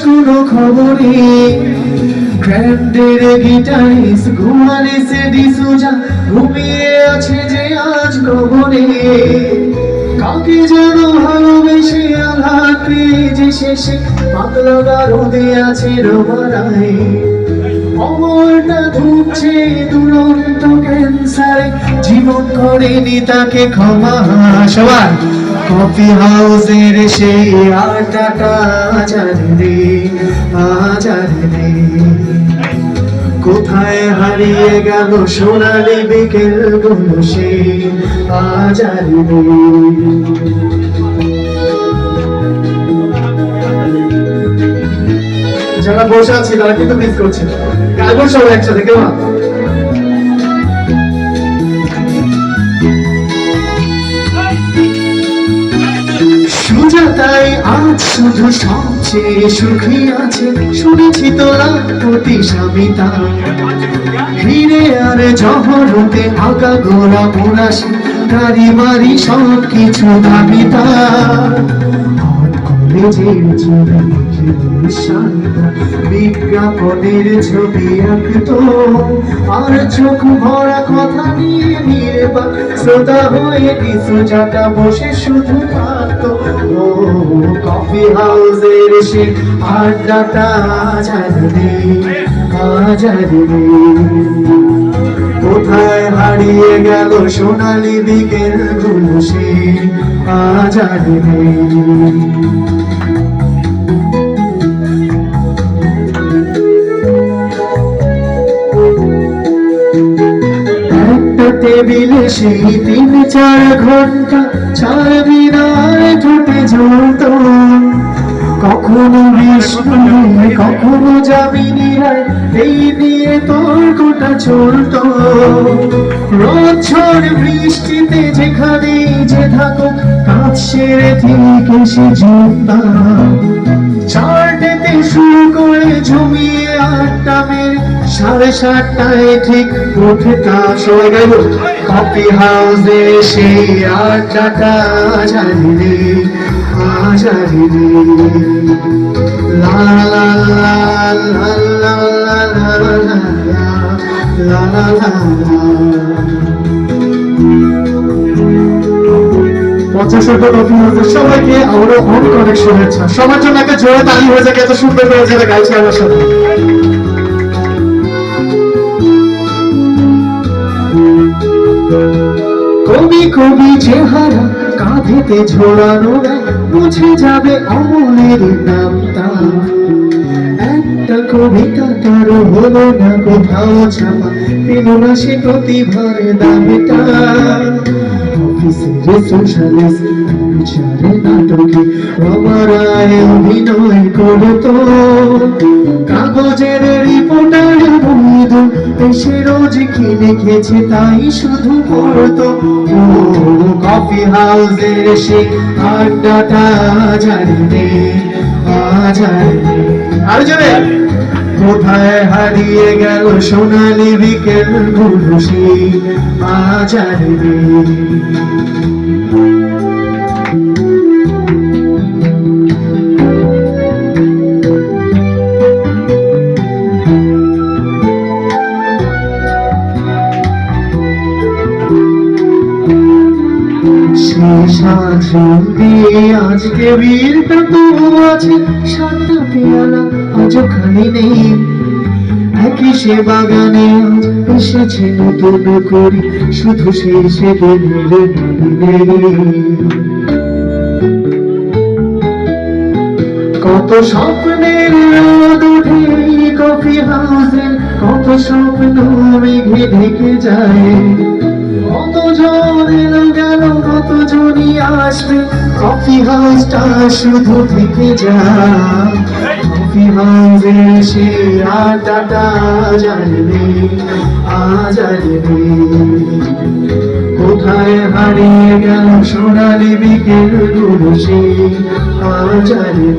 কোনো খবরে গ্র্যান্ডের গিটারিস্ট ঘুমালিসে ডিসুজা ঘুমিয়ে আছে যে আজ কবরে কাকে যেন ভালোবেসে আঘাত পেয়ে যে শেষে পাতলা গারদে আছে রোমারায় অমরটা ধুকছে দুরন্ত ক্যান্সারে জীবন করেনি তাকে ক্ষমা সবার কফি হাউসের সেই আড্ডাটা আজারে কোথায় হারিয়ে গেল সোনালি বিকেল গুলো সেই আজারে যারা বসে আছে তারা কিন্তু মিস করছে গাইব সবাই একসাথে কেমন সুজাতাই আজ শুধু সবচেয়ে সুখী আছে শুনেছি তো লাখপতি স্বামী তার হিরে আর জহরতে আগা গোড়া মোরাসি গাড়ি বাড়ি সব কিছু দাবি তার বিজ্ঞাপনের ছবি আঁকতো আর চোখ ভরা কথা নিয়ে নির্বাক শ্রোতা হয়ে সুজাতা বসে শুধু থাকতো ও কফি হাউসের সে আড্ডাটা আজারে কোথায় হারিয়ে গেল সোনালি বিকেল গুলো সে আজারে টেবিলে সেই 3-4 ঘন্টা চার বিনায় ঠোঁটে ঝুলত কখনো বিষ্ণু কখনো যামিনী রায় এই নিয়ে তর্কটা চলত রোদ ঝড় বৃষ্টিতে যেখানে যে থাকুক কাজ সেরে থেকে সে জুম্বা চারটেতে শুরু করে ঝুমিয়ে 8টা মেরে 7:30টায় ঠিক উঠে তা সবাই গাইব কফি হাউসে সেই আড্ডাটা আজারে লা লা লা লা লা লা লা লা 50 কফি হাউসের সবাইকে আমরা অনেক অনেক শুভেচ্ছা সবার জন্য একটা জোরে তালি হয়ে যাক এত সুন্দর করে যারা গাইছে আমার সাথে কবি কবি চেহারা কাঁধেতে ঝোলানো মুছে যাবে অমলের নামটা একটা কবিতা কারো হলো না কোথাও ছাপা পেল না সে প্রতিভার দাবিটা অফিসের সোশ্যালিস্ট বিচারে নাটকে রমারায় অভিনয় করতো কাগজের রিপোর্টার বন্ধু এসে রোজ কি লিখেছে তাই শুধু পড়তো ও কফি হাউসের সে আড্ডাটা আজারে আর জোরে কোথায় হারিয়ে গেল সোনালি বিকেল গুলো সেই আজারে আজকে বীরটা তবু আছে 7টা পেয়ালা আজও খালি নেই একই সে বাগানে এসেছে নতুন করে শুধু সেই সেদিনের কত স্বপ্নের রোদ উঠে কফি হাউসে কত স্বপ্ন মেঘে ঢেকে যায় কতজন এলো গেল কতজনই আসবে কফি হাউসটা শুধু থেকে যায় কফি হাউসে সে আড্ডাটা আজারে কোথায় হারিয়ে গেল সোনালি বিকেল গুলো সে আজারে